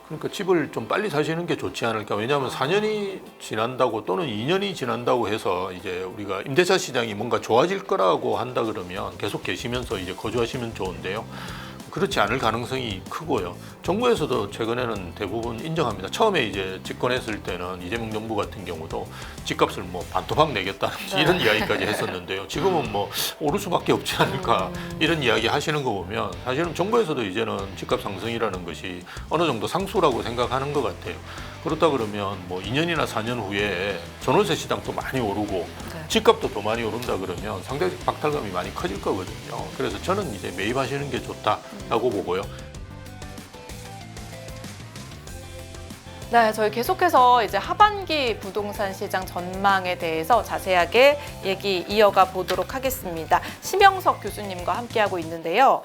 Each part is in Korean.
그러니까 집을 좀 빨리 사시는 게 좋지 않을까. 왜냐하면 4년이 지난다고 또는 2년이 지난다고 해서 이제 우리가 임대차 시장이 뭔가 좋아질 거라고 한다 그러면 계속 계시면서 이제 거주하시면 좋은데요. 그렇지 않을 가능성이 크고요. 정부에서도 최근에는 대부분 인정합니다. 처음에 이제 집권했을 때는 이재명 정부 같은 경우도 집값을 뭐 반토막 내겠다든지 이런 이야기까지 했었는데요. 지금은 뭐 오를 수밖에 없지 않을까 이런 이야기 하시는 거 보면 사실은 정부에서도 이제는 집값 상승이라는 것이 어느 정도 상수라고 생각하는 것 같아요. 그렇다 그러면 뭐 2년이나 4년 후에 전월세 시장도 많이 오르고 집값도 더 많이 오른다 그러면 상대적 박탈감이 많이 커질 거거든요. 그래서 저는 이제 매입하시는 게 좋다라고 보고요. 네, 저희 계속해서 이제 하반기 부동산 시장 전망에 대해서 자세하게 얘기 이어가 보도록 하겠습니다. 심영석 교수님과 함께하고 있는데요.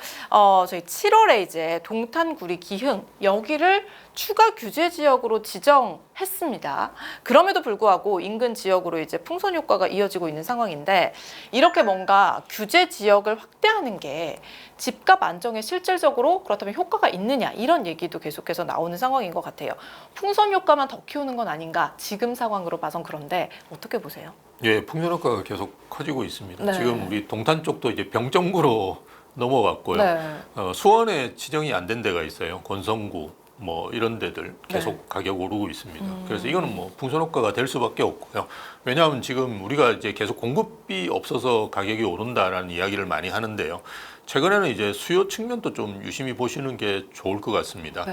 저희 7월에 이제 동탄구리 기흥 여기를 추가 규제 지역으로 지정했습니다. 그럼에도 불구하고 인근 지역으로 이제 풍선 효과가 이어지고 있는 상황인데 이렇게 뭔가 규제 지역을 확대하는 게 집값 안정에 실질적으로 그렇다면 효과가 있느냐 이런 얘기도 계속해서 나오는 상황인 것 같아요. 풍선 효과만 더 키우는 건 아닌가 지금 상황으로 봐선 그런데 어떻게 보세요? 예, 풍선 효과가 계속 커지고 있습니다. 네. 지금 우리 동탄 쪽도 이제 병정구로 넘어갔고요. 네. 수원에 지정이 안 된 데가 있어요. 권성구 뭐 이런 데들 계속 가격 오르고 있습니다. 그래서 이거는 뭐 풍선 효과가 될 수밖에 없고요. 왜냐하면 지금 우리가 이제 계속 공급이 없어서 가격이 오른다라는 이야기를 많이 하는데요. 최근에는 이제 수요 측면도 좀 유심히 보시는 게 좋을 것 같습니다.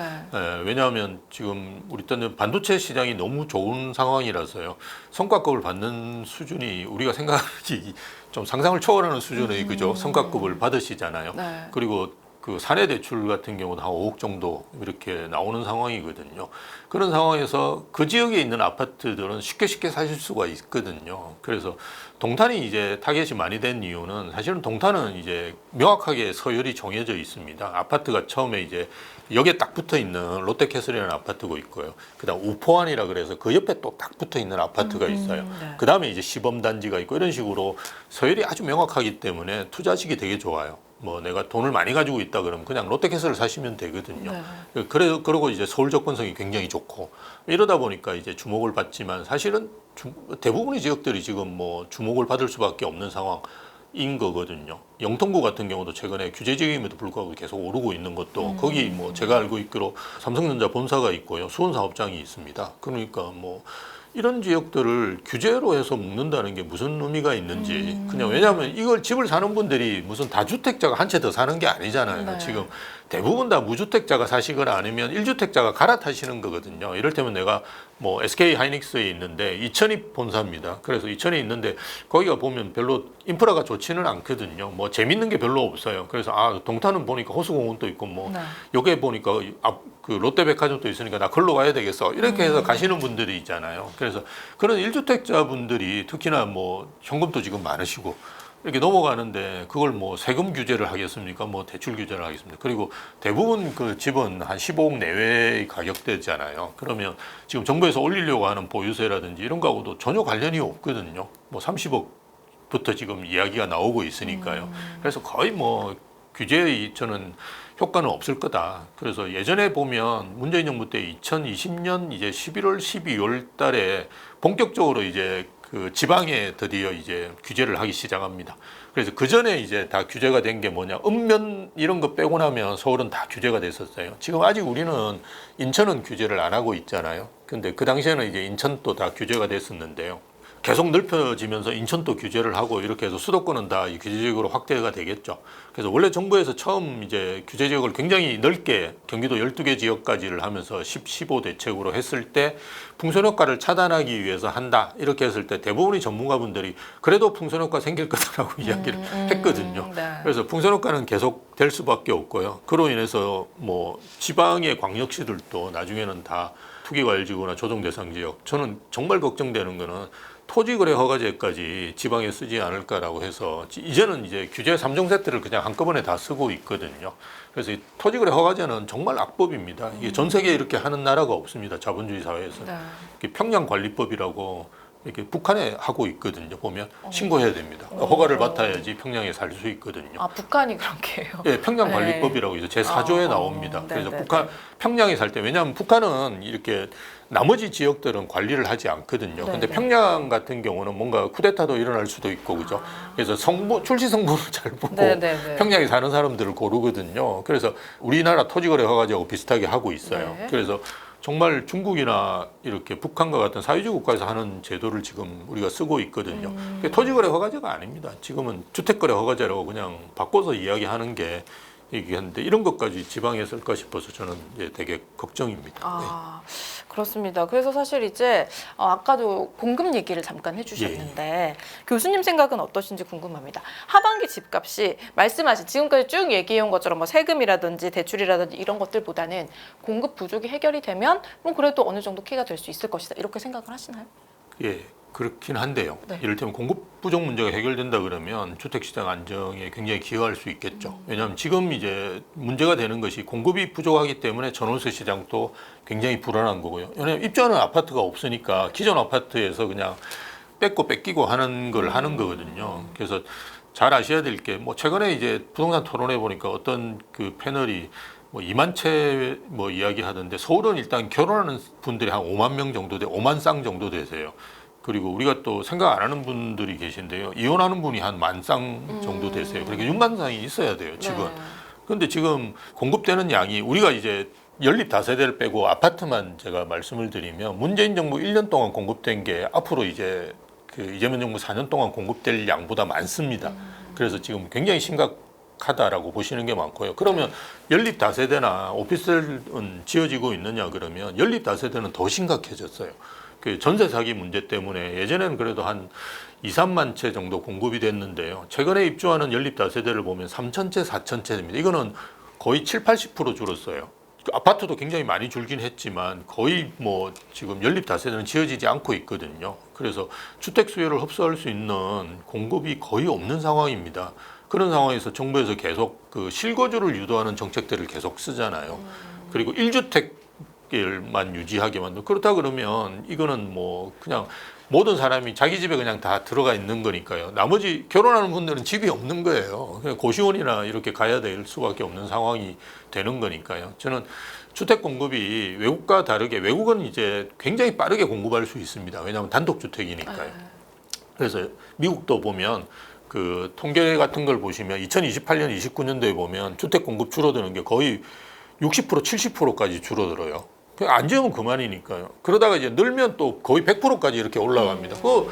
왜냐하면 지금 우리 때는 반도체 시장이 너무 좋은 상황이라서요. 성과급을 받는 수준이 우리가 생각하기 좀 상상을 초월하는 수준의 그죠 성과급을 받으시잖아요. 그리고 그 사내 대출 같은 경우도 한 5억 정도 이렇게 나오는 상황이거든요. 그런 상황에서 그 지역에 있는 아파트들은 쉽게 사실 수가 있거든요. 그래서 동탄이 이제 타겟이 많이 된 이유는 사실은 동탄은 이제 명확하게 서열이 정해져 있습니다. 아파트가 처음에 이제 여기에 딱 붙어 있는 롯데캐슬이라는 아파트가 있고요. 그다음 우포안이라 그래서 그 옆에 또 딱 붙어 있는 아파트가 있어요. 그다음에 이제 시범단지가 있고 이런 식으로 서열이 아주 명확하기 때문에 투자하시기 되게 좋아요. 뭐 내가 돈을 많이 가지고 있다 그러면 그냥 롯데캐슬을 사시면 되거든요. 그러고 이제 서울 접근성이 굉장히 좋고 이러다 보니까 이제 주목을 받지만 사실은 대부분의 지역들이 지금 뭐 주목을 받을 수밖에 없는 상황인 거거든요. 영통구 같은 경우도 최근에 규제 지역임에도 불구하고 계속 오르고 있는 것도 거기 뭐 제가 알고 있기로 삼성전자 본사가 있고요. 수원 사업장이 있습니다. 그러니까 뭐 이런 지역들을 규제로 해서 묶는다는 게 무슨 의미가 있는지 그냥 왜냐하면 이걸 집을 사는 분들이 무슨 다주택자가 한 채 더 사는 게 아니잖아요. 지금 대부분 다 무주택자가 사시거나 아니면 1주택자가 갈아타시는 거거든요. 이럴 때면 내가 뭐 SK 하이닉스에 있는데 이천이 본사입니다. 그래서 이천에 있는데 거기가 보면 별로 인프라가 좋지는 않거든요. 뭐 재밌는 게 별로 없어요. 그래서 동탄은 보니까 호수공원도 있고 뭐 여기에 보니까 그 롯데백화점도 있으니까 나 걸로 가야 되겠어. 이렇게 해서 가시는 분들이 있잖아요. 그래서 그런 1주택자 분들이 특히나 뭐 현금도 지금 많으시고 이렇게 넘어가는데 그걸 뭐 세금 규제를 하겠습니까? 뭐 대출 규제를 하겠습니까? 그리고 대부분 그 집은 한 15억 내외의 가격대잖아요. 그러면 지금 정부에서 올리려고 하는 보유세라든지 이런 거하고도 전혀 관련이 없거든요. 뭐 30억부터 지금 이야기가 나오고 있으니까요. 그래서 거의 뭐 규제의 저는 효과는 없을 거다. 그래서 예전에 보면 문재인 정부 때 2020년 이제 11월, 12월 달에 본격적으로 이제 그 지방에 드디어 이제 규제를 하기 시작합니다. 그래서 그 전에 이제 다 규제가 된 게 뭐냐, 읍면 이런 거 빼고 나면 서울은 다 규제가 됐었어요. 지금 아직 우리는 인천은 규제를 안 하고 있잖아요. 근데 그 당시에는 이제 인천도 다 규제가 됐었는데요. 계속 넓혀지면서 인천도 규제를 하고 이렇게 해서 수도권은 다 규제 지역으로 확대가 되겠죠. 그래서 원래 정부에서 처음 이제 규제 지역을 굉장히 넓게 경기도 12개 지역까지를 하면서 15 대책으로 했을 때 풍선 효과를 차단하기 위해서 한다. 이렇게 했을 때 대부분의 전문가분들이 그래도 풍선 효과 생길 거다라고 이야기를 했거든요. 그래서 풍선 효과는 계속 될 수밖에 없고요. 그로 인해서 뭐 지방의 광역시들도 나중에는 다 투기과열지구나 조정대상 지역. 저는 정말 걱정되는 거는 토지거래 허가제까지 지방에 쓰지 않을까라고 해서 이제는 이제 규제 3종 세트를 그냥 한꺼번에 다 쓰고 있거든요. 그래서 이 토지거래 허가제는 정말 악법입니다. 이게 전 세계에 이렇게 하는 나라가 없습니다. 자본주의 사회에서. 평양관리법이라고 이렇게 북한에 하고 있거든요. 보면 신고해야 됩니다. 허가를 받아야지 평양에 살 수 있거든요. 아, 북한이 그렇게 해요. 예, 평양관리법이라고 해서 제4조에 나옵니다. 그래서 북한 평양에 살 때 왜냐하면 북한은 이렇게 나머지 지역들은 관리를 하지 않거든요. 근데 평양 같은 경우는 뭔가 쿠데타도 일어날 수도 있고 그죠. 그래서 출시 성분을 잘 보고 평양에 사는 사람들을 고르거든요. 그래서 우리나라 토지거래 허가제하고 비슷하게 하고 있어요. 그래서 정말 중국이나 이렇게 북한과 같은 사회주의 국가에서 하는 제도를 지금 우리가 쓰고 있거든요. 토지거래 허가제가 아닙니다. 지금은 주택거래 허가제라고 그냥 바꿔서 이야기하는 게 얘기하는데 이런 것까지 지방에 쓸까 싶어서 저는 이제 되게 걱정입니다. 아, 그렇습니다. 그래서 사실 이제 아까도 공급 얘기를 잠깐 해주셨는데 교수님 생각은 어떠신지 궁금합니다. 하반기 집값이 말씀하신 지금까지 쭉 얘기해온 것처럼 뭐 세금이라든지 대출이라든지 이런 것들보다는 공급 부족이 해결이 되면 뭐 그래도 어느 정도 키가 될 수 있을 것이다 이렇게 생각을 하시나요? 예. 그렇긴 한데요. 이를테면 공급 부족 문제가 해결된다 그러면 주택시장 안정에 굉장히 기여할 수 있겠죠. 왜냐하면 지금 이제 문제가 되는 것이 공급이 부족하기 때문에 전월세 시장도 굉장히 불안한 거고요. 왜냐하면 입주하는 아파트가 없으니까 기존 아파트에서 그냥 뺏고 뺏기고 하는 걸 하는 거거든요. 그래서 잘 아셔야 될 게 뭐 최근에 이제 부동산 토론회 보니까 어떤 그 패널이 뭐 2만 채 뭐 이야기하던데 서울은 일단 결혼하는 분들이 한 5만 명 정도 5만 쌍 정도 되세요. 그리고 우리가 또 생각 안 하는 분들이 계신데요. 이혼하는 분이 한 10,000쌍 정도 되세요. 그러니까 6만 쌍이 있어야 돼요, 지금. 그런데 지금 공급되는 양이 우리가 이제 연립 다세대를 빼고 아파트만 제가 말씀을 드리면 문재인 정부 1년 동안 공급된 게 앞으로 이제 그 이재명 정부 4년 동안 공급될 양보다 많습니다. 그래서 지금 굉장히 심각하다라고 보시는 게 많고요. 그러면 연립 다세대나 오피스텔은 지어지고 있느냐 그러면 연립 다세대는 더 심각해졌어요. 그 전세 사기 문제 때문에 예전에는 그래도 한 2, 3만 채 정도 공급이 됐는데요. 최근에 입주하는 연립 다세대를 보면 3,000채, 4,000채입니다. 이거는 거의 7, 80% 줄었어요. 아파트도 굉장히 많이 줄긴 했지만 거의 뭐 지금 연립 다세대는 지어지지 않고 있거든요. 그래서 주택 수요를 흡수할 수 있는 공급이 거의 없는 상황입니다. 그런 상황에서 정부에서 계속 그 실거주를 유도하는 정책들을 계속 쓰잖아요. 그리고 1주택만 유지하게 만들고 그렇다 그러면 이거는 뭐 그냥 모든 사람이 자기 집에 그냥 다 들어가 있는 거니까요. 나머지 결혼하는 분들은 집이 없는 거예요. 그냥 고시원이나 이렇게 가야 될 수밖에 없는 상황이 되는 거니까요. 저는 주택 공급이 외국과 다르게 외국은 이제 굉장히 빠르게 공급할 수 있습니다. 왜냐하면 단독주택이니까요. 그래서 미국도 보면 그 통계 같은 걸 보시면 2028년, 29년도에 보면 주택 공급 줄어드는 게 거의 60%, 70%까지 줄어들어요. 안 지으면 그만이니까요. 그러다가 이제 늘면 또 거의 100%까지 이렇게 올라갑니다. 그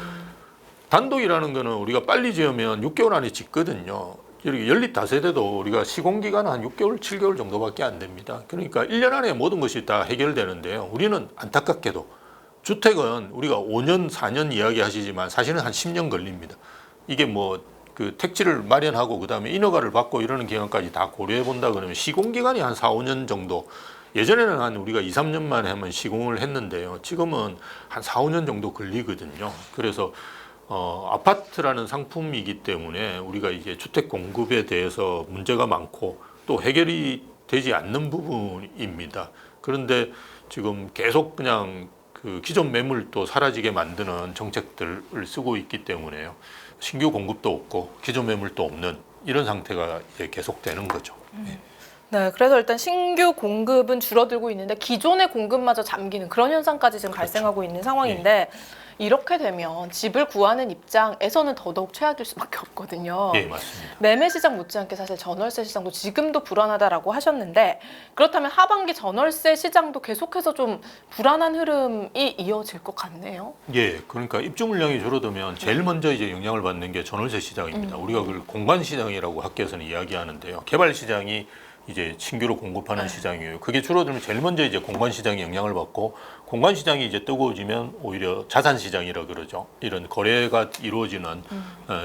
단독이라는 거는 우리가 빨리 지으면 6개월 안에 짓거든요. 이렇게 연립 다세대도 우리가 시공기간은 한 6개월, 7개월 정도밖에 안 됩니다. 그러니까 1년 안에 모든 것이 다 해결되는데요. 우리는 안타깝게도 주택은 우리가 5년, 4년 이야기 하시지만 사실은 한 10년 걸립니다. 이게 뭐 그 택지를 마련하고 그다음에 인허가를 받고 이러는 기간까지 다 고려해 본다 그러면 시공기간이 한 4, 5년 정도 예전에는 한 우리가 2, 3년 만에 한번 시공을 했는데요. 지금은 한 4, 5년 정도 걸리거든요. 그래서 아파트라는 상품이기 때문에 우리가 이제 주택 공급에 대해서 문제가 많고 또 해결이 되지 않는 부분입니다. 그런데 지금 계속 그냥 그 기존 매물도 사라지게 만드는 정책들을 쓰고 있기 때문에요. 신규 공급도 없고 기존 매물도 없는 이런 상태가 이제 계속되는 거죠. 네, 그래서 일단 신규 공급은 줄어들고 있는데 기존의 공급마저 잠기는 그런 현상까지 지금 발생하고 있는 상황인데 이렇게 되면 집을 구하는 입장에서는 더더욱 최악일 수밖에 없거든요. 네, 맞습니다. 매매 시장 못지않게 사실 전월세 시장도 지금도 불안하다라고 하셨는데 그렇다면 하반기 전월세 시장도 계속해서 좀 불안한 흐름이 이어질 것 같네요. 예, 그러니까 입주 물량이 줄어들면 제일 먼저 이제 영향을 받는 게 전월세 시장입니다. 우리가 그걸 공간 시장이라고 학계에서는 이야기하는데요. 개발 시장이 이제 신규로 공급하는 시장이에요. 그게 줄어들면 제일 먼저 이제 공간 시장이 영향을 받고 공간 시장이 이제 뜨거워지면 오히려 자산 시장이라 그러죠. 이런 거래가 이루어지는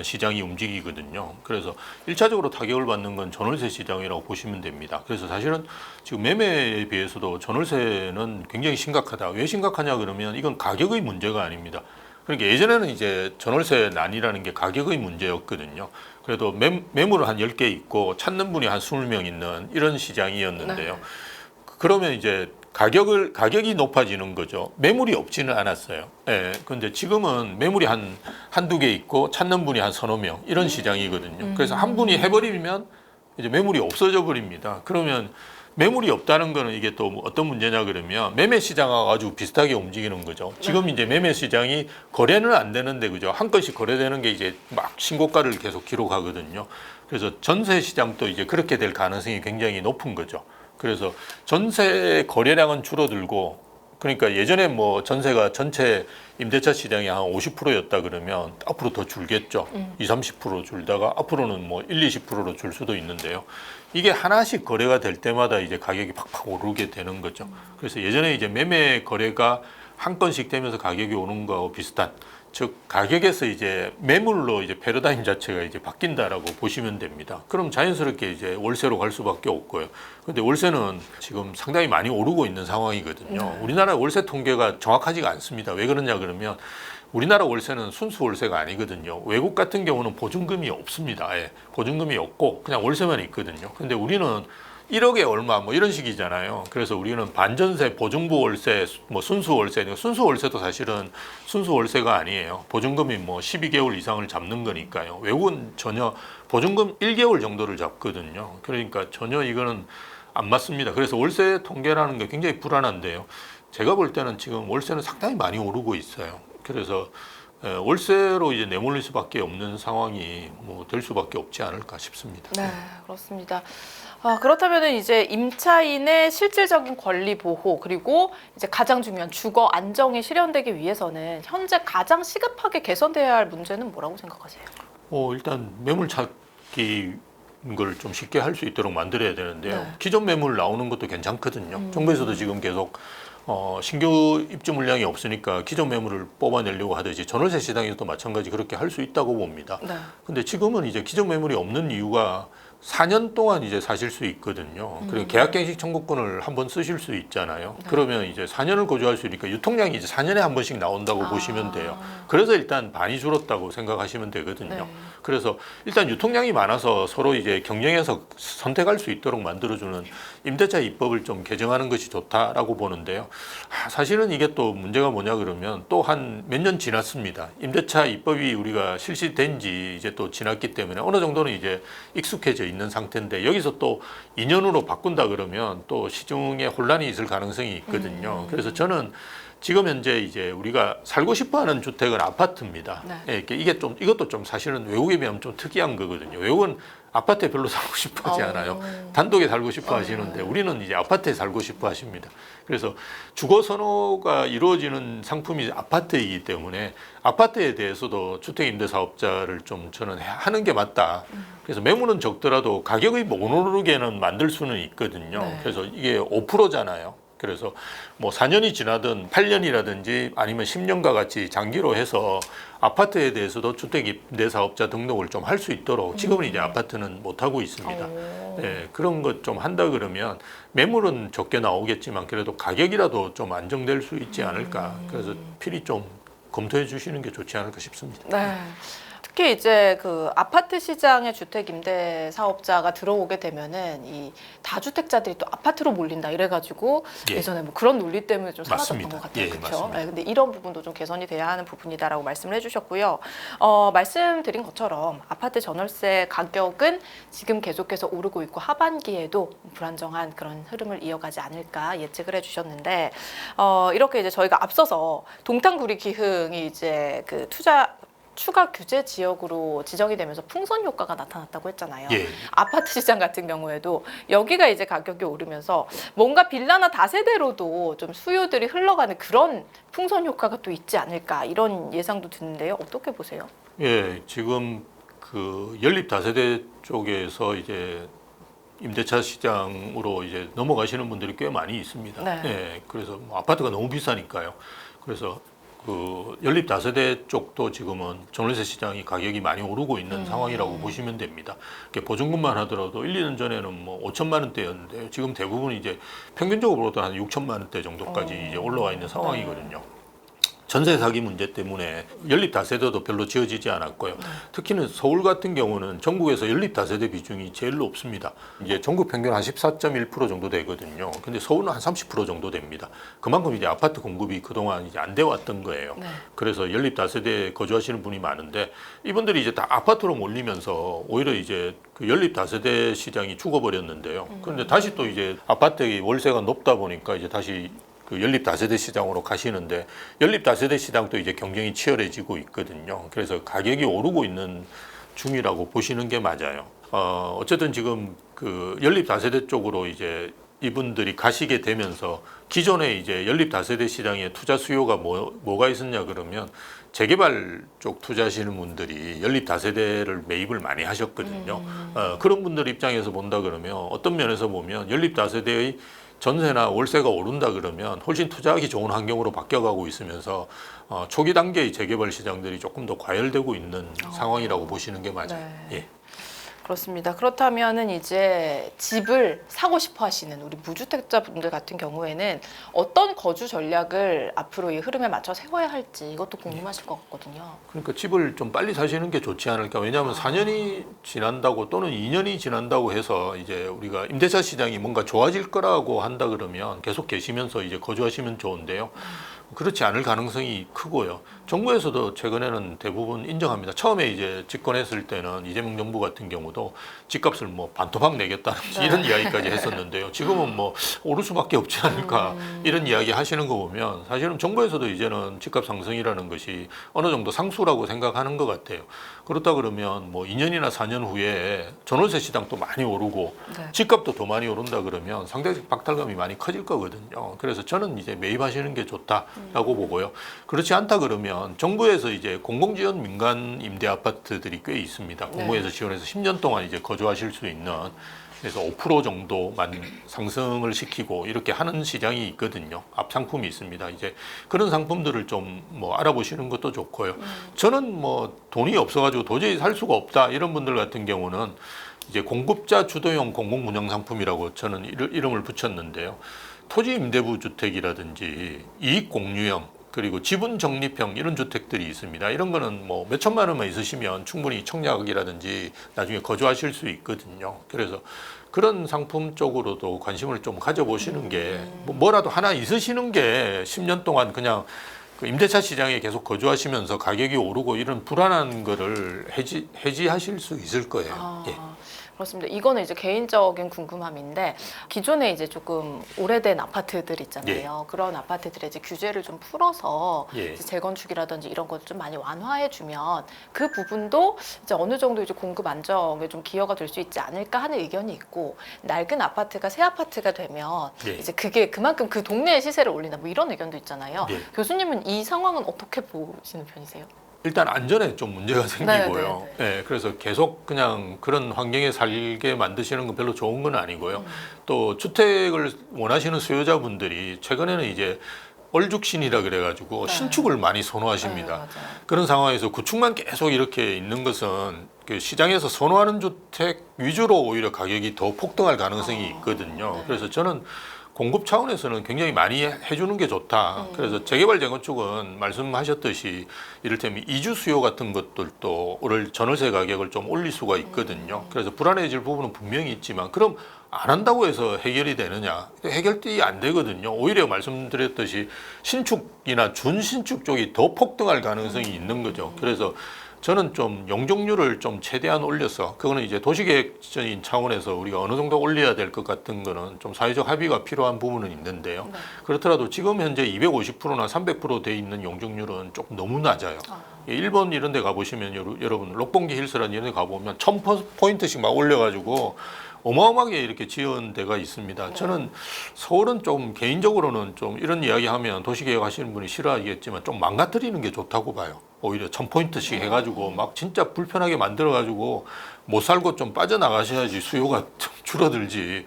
시장이 움직이거든요. 그래서 1차적으로 타격을 받는 건 전월세 시장이라고 보시면 됩니다. 그래서 사실은 지금 매매에 비해서도 전월세는 굉장히 심각하다. 왜 심각하냐 그러면 이건 가격의 문제가 아닙니다. 그러니까 예전에는 이제 전월세 난이라는 게 가격의 문제였거든요. 그래도 매물은 한 10개 있고 찾는 분이 한 20명 있는 이런 시장이었는데요. 그러면 이제 가격이 높아지는 거죠. 매물이 없지는 않았어요. 예. 근데 지금은 매물이 한두 개 있고 찾는 분이 한 서너 명 이런 시장이거든요. 그래서 한 분이 해버리면 이제 매물이 없어져 버립니다. 그러면 매물이 없다는 거는 이게 또 어떤 문제냐 그러면 매매 시장하고 아주 비슷하게 움직이는 거죠. 지금 이제 매매 시장이 거래는 안 되는데 그죠. 한 건씩 거래되는 게 이제 막 신고가를 계속 기록하거든요. 그래서 전세 시장도 이제 그렇게 될 가능성이 굉장히 높은 거죠. 그래서 전세 거래량은 줄어들고 그러니까 예전에 뭐 전세가 전체 임대차 시장이 한 50%였다 그러면 앞으로 더 줄겠죠. 20, 30% 줄다가 앞으로는 뭐 1, 20%로 줄 수도 있는데요. 이게 하나씩 거래가 될 때마다 이제 가격이 팍팍 오르게 되는 거죠. 그래서 예전에 이제 매매 거래가 한 건씩 되면서 가격이 오는 거하고 비슷한 즉 가격에서 이제 매물로 이제 패러다임 자체가 이제 바뀐다라고 보시면 됩니다. 그럼 자연스럽게 이제 월세로 갈 수밖에 없고요. 근데 월세는 지금 상당히 많이 오르고 있는 상황이거든요. 우리나라 월세 통계가 정확하지가 않습니다. 왜 그러냐 그러면 우리나라 월세는 순수 월세가 아니거든요. 외국 같은 경우는 보증금이 없습니다. 아예 보증금이 없고 그냥 월세만 있거든요. 근데 우리는 1억에 얼마 뭐 이런 식이잖아요. 그래서 우리는 반전세, 보증부 월세, 뭐 순수 월세, 순수 월세도 사실은 순수 월세가 아니에요. 보증금이 뭐 12개월 이상을 잡는 거니까요. 외국은 전혀 보증금 1개월 정도를 잡거든요. 그러니까 전혀 이거는 안 맞습니다. 그래서 월세 통계라는 게 굉장히 불안한데요. 제가 볼 때는 지금 월세는 상당히 많이 오르고 있어요. 그래서 월세로 이제 내몰릴 수밖에 없는 상황이 뭐 될 수밖에 없지 않을까 싶습니다. 네, 그렇습니다. 그렇다면 이제 임차인의 실질적인 권리 보호 그리고 이제 가장 중요한 주거 안정이 실현되기 위해서는 현재 가장 시급하게 개선돼야 할 문제는 뭐라고 생각하세요? 일단 매물 찾기 걸 좀 쉽게 할 수 있도록 만들어야 되는데요. 네. 기존 매물 나오는 것도 괜찮거든요. 정부에서도 지금 계속 신규 입주 물량이 없으니까 기존 매물을 뽑아내려고 하듯이 전월세 시장에서도 마찬가지 그렇게 할 수 있다고 봅니다. 네. 근데 지금은 이제 기존 매물이 없는 이유가 4년 동안 이제 사실 수 있거든요. 그리고 계약갱식 청구권을 한번 쓰실 수 있잖아요. 네. 그러면 이제 4년을 거주할 수 있으니까 유통량이 이제 4년에 한 번씩 나온다고 보시면 돼요. 그래서 일단 많이 줄었다고 생각하시면 되거든요. 네. 그래서 일단 유통량이 많아서 서로 이제 경쟁해서 선택할 수 있도록 만들어주는 임대차 입법을 좀 개정하는 것이 좋다라고 보는데요. 사실은 이게 또 문제가 뭐냐 그러면 또 한 몇 년 지났습니다. 임대차 입법이 우리가 실시된 지 이제 또 지났기 때문에 어느 정도는 이제 익숙해져 있는 상태인데 여기서 또 2년으로 바꾼다 그러면 또 시중에 혼란이 있을 가능성이 있거든요. 그래서 저는 지금 현재 이제 우리가 살고 싶어하는 주택은 아파트입니다. 네. 예, 이것도 좀 사실은 외국에 비하면 좀 특이한 거거든요. 외국은 아파트에 별로 살고 싶어하지 않아요. 단독에 살고 싶어 하시는데 우리는 이제 아파트에 살고 싶어 하십니다. 그래서 주거 선호가 이루어지는 상품이 아파트이기 때문에 아파트에 대해서도 주택임대사업자를 좀 저는 하는 게 맞다. 그래서 매물은 적더라도 가격이 못 오르게는 만들 수는 있거든요. 네. 그래서 이게 5%잖아요. 그래서 뭐 4년이 지나든 8년이라든지 아니면 10년과 같이 장기로 해서 아파트에 대해서도 주택임대사업자 등록을 좀 할 수 있도록 지금은 이제 아파트는 못 하고 있습니다. 네, 그런 것 좀 한다 그러면 매물은 적게 나오겠지만 그래도 가격이라도 좀 안정될 수 있지 않을까. 그래서 필히 좀 검토해 주시는 게 좋지 않을까 싶습니다. 네. 특히 이제 그 아파트 시장에 주택 임대 사업자가 들어오게 되면은 이 다주택자들이 또 아파트로 몰린다 이래가지고 예. 예전에 뭐 그런 논리 때문에 좀 사라졌던 맞습니다. 것 같아요. 예, 그렇죠? 맞습니다. 네, 근데 이런 부분도 좀 개선이 돼야 하는 부분이다라고 말씀을 해주셨고요. 말씀드린 것처럼 아파트 전월세 가격은 지금 계속해서 오르고 있고 하반기에도 불안정한 그런 흐름을 이어가지 않을까 예측을 해주셨는데 이렇게 이제 저희가 앞서서 동탄구리 기흥이 이제 그 추가 규제 지역으로 지정이 되면서 풍선 효과가 나타났다고 했잖아요. 예. 아파트 시장 같은 경우에도 여기가 이제 가격이 오르면서 뭔가 빌라나 다세대로도 좀 수요들이 흘러가는 그런 풍선 효과가 또 있지 않을까 이런 예상도 드는데요. 어떻게 보세요? 예, 지금 그 연립 다세대 쪽에서 이제 임대차 시장으로 이제 넘어가시는 분들이 꽤 많이 있습니다. 네. 예, 그래서 뭐 아파트가 너무 비싸니까요. 그래서 그 연립 다세대 쪽도 지금은 전월세 시장이 가격이 많이 오르고 있는 상황이라고 보시면 됩니다. 보증금만 하더라도 1, 2년 전에는 뭐 5천만 원대였는데 지금 대부분 이제 평균적으로도 한 6천만 원대 정도까지 이제 올라와 있는 상황이거든요. 전세 사기 문제 때문에 연립 다세대도 별로 지어지지 않았고요. 특히는 서울 같은 경우는 전국에서 연립 다세대 비중이 제일 높습니다. 이제 전국 평균 한 14.1% 정도 되거든요. 근데 서울은 한 30% 정도 됩니다. 그만큼 이제 아파트 공급이 그동안 이제 안 돼 왔던 거예요. 네. 그래서 연립 다세대에 거주하시는 분이 많은데 이분들이 이제 다 아파트로 몰리면서 오히려 이제 그 연립 다세대 시장이 죽어버렸는데요. 그런데 다시 또 이제 아파트의 월세가 높다 보니까 이제 다시 그 연립 다세대 시장으로 가시는데 연립 다세대 시장도 이제 경쟁이 치열해지고 있거든요. 그래서 가격이 오르고 있는 중이라고 보시는 게 맞아요. 어쨌든 지금 그 연립 다세대 쪽으로 이제 이분들이 가시게 되면서 기존에 이제 연립 다세대 시장에 투자 수요가 뭐가 있었냐 그러면 재개발 쪽 투자하시는 분들이 연립 다세대를 매입을 많이 하셨거든요. 그런 분들 입장에서 본다 그러면 어떤 면에서 보면 연립 다세대의 전세나 월세가 오른다 그러면 훨씬 투자하기 좋은 환경으로 바뀌어가고 있으면서 초기 단계의 재개발 시장들이 조금 더 과열되고 있는 상황이라고 보시는 게 맞아요. 네. 예. 그렇습니다. 그렇다면은 이제 집을 사고 싶어 하시는 우리 무주택자분들 같은 경우에는 어떤 거주 전략을 앞으로 이 흐름에 맞춰 세워야 할지 이것도 궁금하실 것 같거든요. 그러니까 집을 좀 빨리 사시는 게 좋지 않을까. 왜냐하면 4년이 지난다고 또는 2년이 지난다고 해서 이제 우리가 임대차 시장이 뭔가 좋아질 거라고 한다 그러면 계속 계시면서 이제 거주하시면 좋은데요. 그렇지 않을 가능성이 크고요. 정부에서도 최근에는 대부분 인정합니다. 처음에 이제 집권했을 때는 이재명 정부 같은 경우도 집값을 뭐 반토막 내겠다든지 네. 이런 이야기까지 했었는데요. 지금은 뭐 오를 수밖에 없지 않을까 이런 이야기 하시는 거 보면 사실은 정부에서도 이제는 집값 상승이라는 것이 어느 정도 상수라고 생각하는 것 같아요. 그렇다 그러면 뭐 2년이나 4년 후에 전월세 시장도 많이 오르고 네. 집값도 더 많이 오른다 그러면 상대적 박탈감이 많이 커질 거거든요. 그래서 저는 이제 매입하시는 게 좋다라고 보고요. 그렇지 않다 그러면 정부에서 이제 공공지원 민간 임대 아파트들이 꽤 있습니다. 네. 공공에서 지원해서 10년 동안 이제 거주하실 수 있는 그래서 5% 정도만 상승을 시키고 이렇게 하는 시장이 있거든요. 앞 상품이 있습니다. 이제 그런 상품들을 좀 뭐 알아보시는 것도 좋고요. 저는 뭐 돈이 없어가지고 도저히 살 수가 없다 이런 분들 같은 경우는 이제 공급자 주도형 공공분양 상품이라고 저는 이름을 붙였는데요. 토지 임대부 주택이라든지 이익 공유형 그리고 지분 적립형 이런 주택들이 있습니다. 이런 거는 뭐 몇 천만 원만 있으시면 충분히 청약이라든지 나중에 거주하실 수 있거든요. 그래서 그런 상품 쪽으로도 관심을 좀 가져보시는 게 뭐라도 하나 있으시는 게 10년 동안 그냥 그 임대차 시장에 계속 거주하시면서 가격이 오르고 이런 불안한 거를 해지하실 수 있을 거예요. 예. 그렇습니다. 이거는 이제 개인적인 궁금함인데 기존에 이제 조금 오래된 아파트들 있잖아요. 그런 아파트들의 이제 규제를 좀 풀어서 예. 이제 재건축이라든지 이런 것을 좀 많이 완화해 주면 그 부분도 이제 어느 정도 이제 공급 안정에 좀 기여가 될 수 있지 않을까 하는 의견이 있고 낡은 아파트가 새 아파트가 되면 예. 이제 그게 그만큼 그 동네의 시세를 올린다 뭐 이런 의견도 있잖아요. 예. 교수님은 이 상황은 어떻게 보시는 편이세요? 일단 안전에 좀 문제가 생기고요. 네, 그래서 계속 그냥 그런 환경에 살게 만드시는 건 별로 좋은 건 아니고요. 또 주택을 원하시는 수요자분들이 최근에는 이제 얼죽신이라 그래가지고 네. 신축을 많이 네, 선호하십니다. 맞아요. 그런 상황에서 구축만 계속 이렇게 있는 것은 그 시장에서 선호하는 주택 위주로 오히려 가격이 더 폭등할 가능성이 있거든요. 네. 그래서 저는 공급 차원에서는 굉장히 많이 해주는 게 좋다. 그래서 재개발 재건축은 말씀하셨듯이 이를테면 이주 수요 같은 것들도 오를 전월세 가격을 좀 올릴 수가 있거든요. 그래서 불안해질 부분은 분명히 있지만 그럼 안 한다고 해서 해결이 되느냐? 해결이 안 되거든요. 오히려 말씀드렸듯이 신축이나 준신축 쪽이 더 폭등할 가능성이 있는 거죠. 그래서 저는 좀 용적률을 좀 최대한 올려서 그거는 이제 도시계획적인 차원에서 우리가 어느 정도 올려야 될 것 같은 거는 좀 사회적 합의가 필요한 부분은 있는데요. 네. 그렇더라도 지금 현재 250%나 300%돼 있는 용적률은 조금 너무 낮아요. 일본 이런 데 가보시면 여러분 록봉기 힐스라는 이런 데 가보면 1000포인트씩 막 올려가지고 어마어마하게 이렇게 지은 데가 있습니다. 저는 서울은 좀 개인적으로는 좀 이런 이야기 하면 도시계획 하시는 분이 싫어하겠지만 좀 망가뜨리는 게 좋다고 봐요. 오히려 1000포인트씩 해가지고 막 진짜 불편하게 만들어가지고 못 살고 좀 빠져나가셔야지 수요가 좀 줄어들지.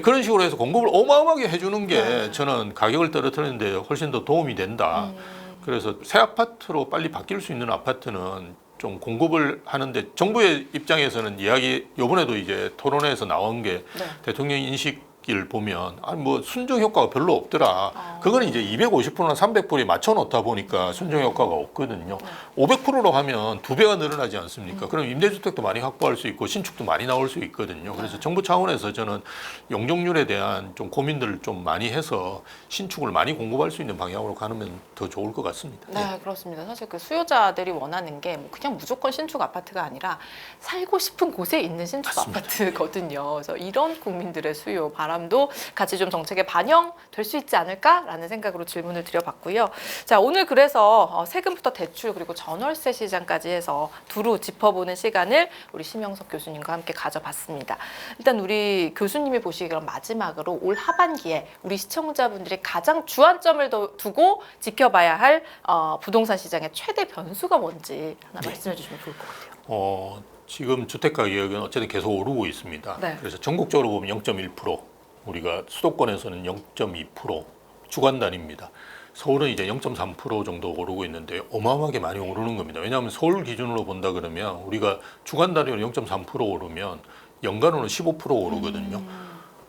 그런 식으로 해서 공급을 어마어마하게 해주는 게 저는 가격을 떨어뜨리는데 훨씬 더 도움이 된다. 그래서 새 아파트로 빨리 바뀔 수 있는 아파트는 좀 공급을 하는데 정부의 입장에서는 이야기 요번에도 이제 토론회에서 나온 게 네. 대통령 인식 를 보면 아니 뭐 순정 효과가 별로 없더라. 그거는 이제 250%나 300%에 맞춰 놓다 보니까 순정 효과가 없거든요. 500%로 하면 2배가 늘어나지 않습니까? 그럼 임대주택도 많이 확보할 수 있고 신축도 많이 나올 수 있거든요. 그래서 정부 차원에서 저는 용적률에 대한 좀 고민들을 좀 많이 해서 신축을 많이 공급할 수 있는 방향으로 가면 더 좋을 것 같습니다. 네, 그렇습니다. 사실 그 수요자들이 원하는 게 뭐 그냥 무조건 신축 아파트가 아니라 살고 싶은 곳에 있는 신축 맞습니다. 아파트거든요. 그래서 이런 국민들의 수요 바람도 같이 좀 정책에 반영될 수 있지 않을까라는 생각으로 질문을 드려봤고요. 자, 오늘 그래서 세금부터 대출 그리고 전월세 시장까지 해서 두루 짚어보는 시간을 우리 심영석 교수님과 함께 가져봤습니다. 일단 우리 교수님이 보시기에 그럼 마지막으로 올 하반기에 우리 시청자분들이 가장 주안점을 두고 지켜봐야 할 부동산 시장의 최대 변수가 뭔지 하나 말씀해 주시면 좋을 것 같아요. 지금 주택 가격은 어쨌든 계속 오르고 있습니다. 네. 그래서 전국적으로 보면 0.1%, 우리가 수도권에서는 0.2% 주간 단위입니다. 서울은 이제 0.3% 정도 오르고 있는데 어마어마하게 많이 오르는 겁니다. 왜냐하면 서울 기준으로 본다 그러면 우리가 주간 단위로 0.3% 오르면 연간으로 15% 오르거든요.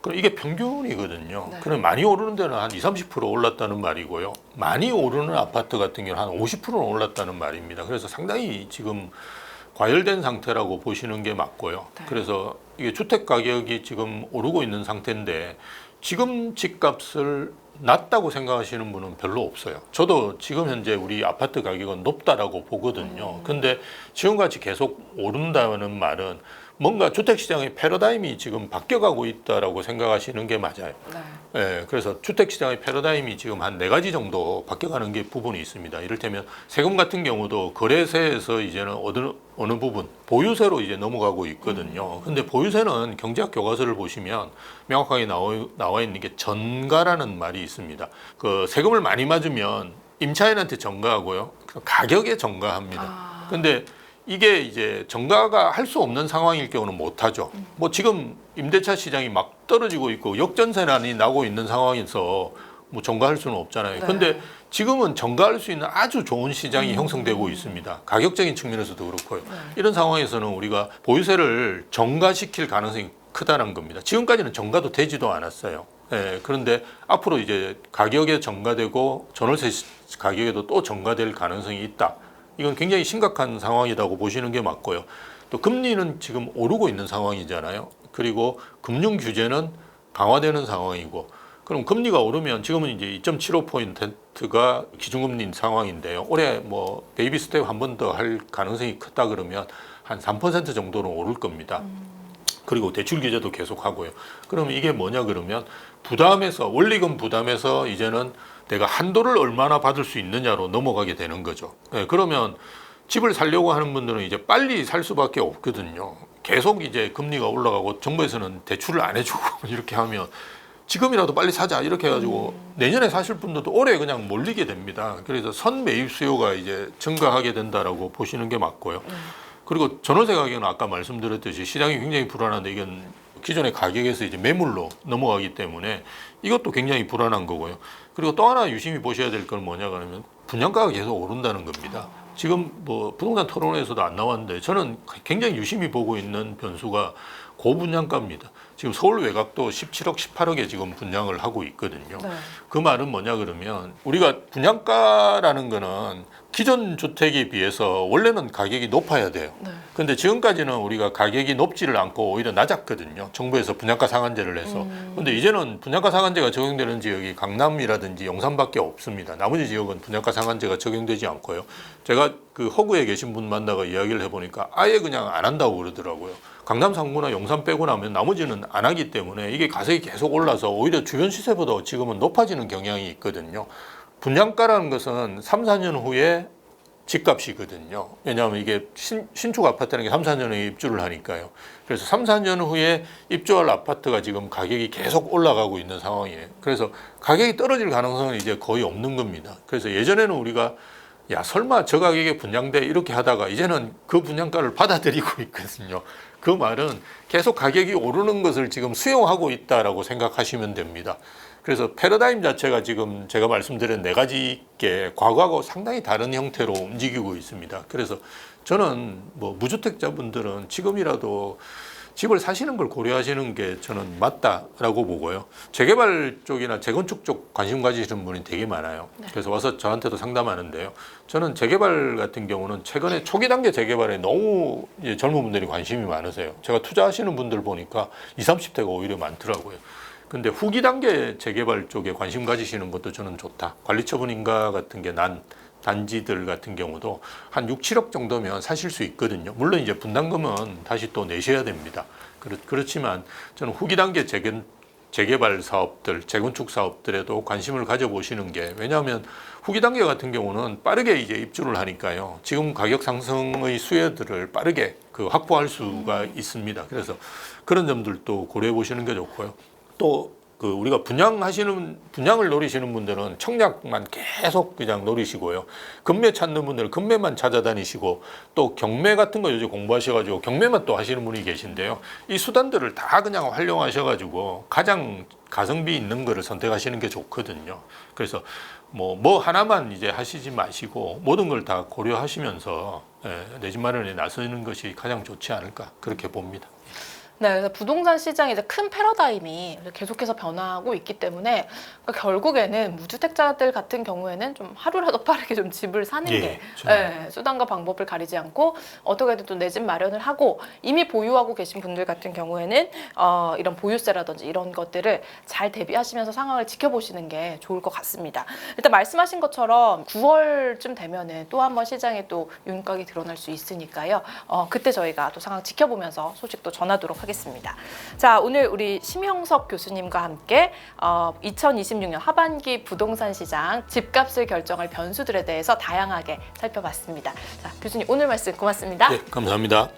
그럼 이게 평균이거든요. 네. 그럼 많이 오르는 데는 한 20-30% 올랐다는 말이고요. 많이 오르는 아파트 같은 경우는 한 50%는 올랐다는 말입니다. 그래서 상당히 지금 과열된 상태라고 보시는 게 맞고요. 네. 그래서 이게 주택 가격이 지금 오르고 있는 상태인데 지금 집값을 낮다고 생각하시는 분은 별로 없어요. 저도 지금 현재 우리 아파트 가격은 높다라고 보거든요. 근데 지금같이 계속 오른다는 말은 뭔가 주택시장의 패러다임이 지금 바뀌어가고 있다라고 생각하시는 게 맞아요. 네. 예, 그래서 주택시장의 패러다임이 지금 한 4가지 정도 바뀌어가는 게 부분이 있습니다. 이를테면 세금 같은 경우도 거래세에서 이제는 어느 부분 보유세로 이제 넘어가고 있거든요. 근데 보유세는 경제학 교과서를 보시면 명확하게 나와 있는 게 전가라는 말이 있습니다. 그 세금을 많이 맞으면 임차인한테 전가하고요. 가격에 전가합니다. 근데 이게 이제 전가가 할 수 없는 상황일 경우는 못 하죠. 뭐 지금 임대차 시장이 막 떨어지고 있고 역전세난이 나고 있는 상황에서 뭐 전가할 수는 없잖아요. 네. 근데 지금은 전가할 수 있는 아주 좋은 시장이 형성되고 있습니다. 가격적인 측면에서도 그렇고요. 이런 상황에서는 우리가 보유세를 전가시킬 가능성이 크다는 겁니다. 지금까지는 전가도 되지도 않았어요. 예, 그런데 앞으로 이제 가격에 전가되고 전월세 가격에도 또 전가될 가능성이 있다. 이건 굉장히 심각한 상황이라고 보시는 게 맞고요. 또 금리는 지금 오르고 있는 상황이잖아요. 그리고 금융 규제는 강화되는 상황이고, 그럼 금리가 오르면 지금은 이제 2.75%가 기준금리인 상황인데요. 올해 뭐 베이비 스텝 한 번 더 할 가능성이 크다 그러면 한 3% 정도는 오를 겁니다. 그리고 대출 규제도 계속 하고요. 그럼 이게 뭐냐 그러면 부담해서 원리금 부담해서 이제는 내가 한도를 얼마나 받을 수 있느냐로 넘어가게 되는 거죠. 네, 그러면 집을 살려고 하는 분들은 이제 빨리 살 수밖에 없거든요. 계속 이제 금리가 올라가고 정부에서는 대출을 안 해주고 이렇게 하면 지금이라도 빨리 사자 이렇게 해가지고 내년에 사실 분들도 올해 그냥 몰리게 됩니다. 그래서 선매입 수요가 이제 증가하게 된다라고 보시는 게 맞고요. 그리고 전월세 가격은 아까 말씀드렸듯이 시장이 굉장히 불안한데 이건 기존의 가격에서 이제 매물로 넘어가기 때문에 이것도 굉장히 불안한 거고요. 그리고 또 하나 유심히 보셔야 될 건 뭐냐 그러면 분양가가 계속 오른다는 겁니다. 지금 뭐 부동산 토론회에서도 안 나왔는데 저는 굉장히 유심히 보고 있는 변수가 고분양가입니다. 지금 서울 외곽도 17억, 18억에 지금 분양을 하고 있거든요. 네. 그 말은 뭐냐 그러면 우리가 분양가라는 거는 기존 주택에 비해서 원래는 가격이 높아야 돼요. 네. 근데 지금까지는 우리가 가격이 높지를 않고 오히려 낮았거든요. 정부에서 분양가 상한제를 해서. 근데 이제는 분양가 상한제가 적용되는 지역이 강남이라든지 영산밖에 없습니다. 나머지 지역은 분양가 상한제가 적용되지 않고요. 제가 그 허구에 계신 분 만나가 이야기를 해보니까 아예 그냥 안 한다고 그러더라고요. 강남 상구나 영산 빼고 나면 나머지는 안 하기 때문에 이게 가격이 계속 올라서 오히려 주변 시세보다 지금은 높아지는 경향이 있거든요. 분양가라는 것은 3, 4년 후에 집값이거든요. 왜냐하면 이게 신축 아파트라는 게 3, 4년 후에 입주를 하니까요. 그래서 3, 4년 후에 입주할 아파트가 지금 가격이 계속 올라가고 있는 상황이에요. 그래서 가격이 떨어질 가능성은 이제 거의 없는 겁니다. 그래서 예전에는 우리가 야 설마 저 가격에 분양돼 이렇게 하다가 이제는 그 분양가를 받아들이고 있거든요. 그 말은 계속 가격이 오르는 것을 지금 수용하고 있다라고 생각하시면 됩니다. 그래서 패러다임 자체가 지금 제가 말씀드린 4가지 과거하고 상당히 다른 형태로 움직이고 있습니다. 그래서 저는 뭐 무주택자분들은 지금이라도 집을 사시는 걸 고려하시는 게 저는 맞다라고 보고요. 재개발 쪽이나 재건축 쪽 관심 가지시는 분이 되게 많아요. 그래서 와서 저한테도 상담하는데요. 저는 재개발 같은 경우는 최근에 초기 단계 재개발에 너무 젊은 분들이 관심이 많으세요. 제가 투자하시는 분들 보니까 20, 30대가 오히려 많더라고요. 근데 후기 단계 재개발 쪽에 관심 가지시는 것도 저는 좋다. 관리처분 인가 같은 게 난 단지들 같은 경우도 한 6, 7억 정도면 사실 수 있거든요. 물론 이제 분담금은 다시 또 내셔야 됩니다. 그렇지만 저는 후기 단계 재개발 사업들, 재건축 사업들에도 관심을 가져보시는 게, 왜냐하면 후기 단계 같은 경우는 빠르게 이제 입주를 하니까요. 지금 가격 상승의 수혜들을 빠르게 확보할 수가 있습니다. 그래서 그런 점들도 고려해 보시는 게 좋고요. 또 우리가 분양을 노리시는 분들은 청약만 계속 그냥 노리시고요. 금매 찾는 분들은 금매만 찾아다니시고, 또 경매 같은 거 요즘 공부하셔가지고 경매만 또 하시는 분이 계신데요. 이 수단들을 다 그냥 활용하셔가지고 가장 가성비 있는 거를 선택하시는 게 좋거든요. 그래서 뭐 하나만 이제 하시지 마시고 모든 걸 다 고려하시면서 내 집 마련에 나서는 것이 가장 좋지 않을까, 그렇게 봅니다. 네, 그래서 부동산 시장이 이제 큰 패러다임이 계속해서 변화하고 있기 때문에 그러니까 결국에는 무주택자들 같은 경우에는 좀 하루라도 빠르게 좀 집을 사는 게 수단과 방법을 가리지 않고 어떻게든 또 내 집 마련을 하고, 이미 보유하고 계신 분들 같은 경우에는 이런 보유세라든지 이런 것들을 잘 대비하시면서 상황을 지켜보시는 게 좋을 것 같습니다. 일단 말씀하신 것처럼 9월쯤 되면은 또 한번 시장에 또 윤곽이 드러날 수 있으니까요. 그때 저희가 또 상황 지켜보면서 소식도 전하도록 하겠습니다. 자, 오늘 우리 심형석 교수님과 함께 2026년 하반기 부동산 시장 집값을 결정할 변수들에 대해서 다양하게 살펴봤습니다. 자, 교수님 오늘 말씀 고맙습니다. 네, 감사합니다.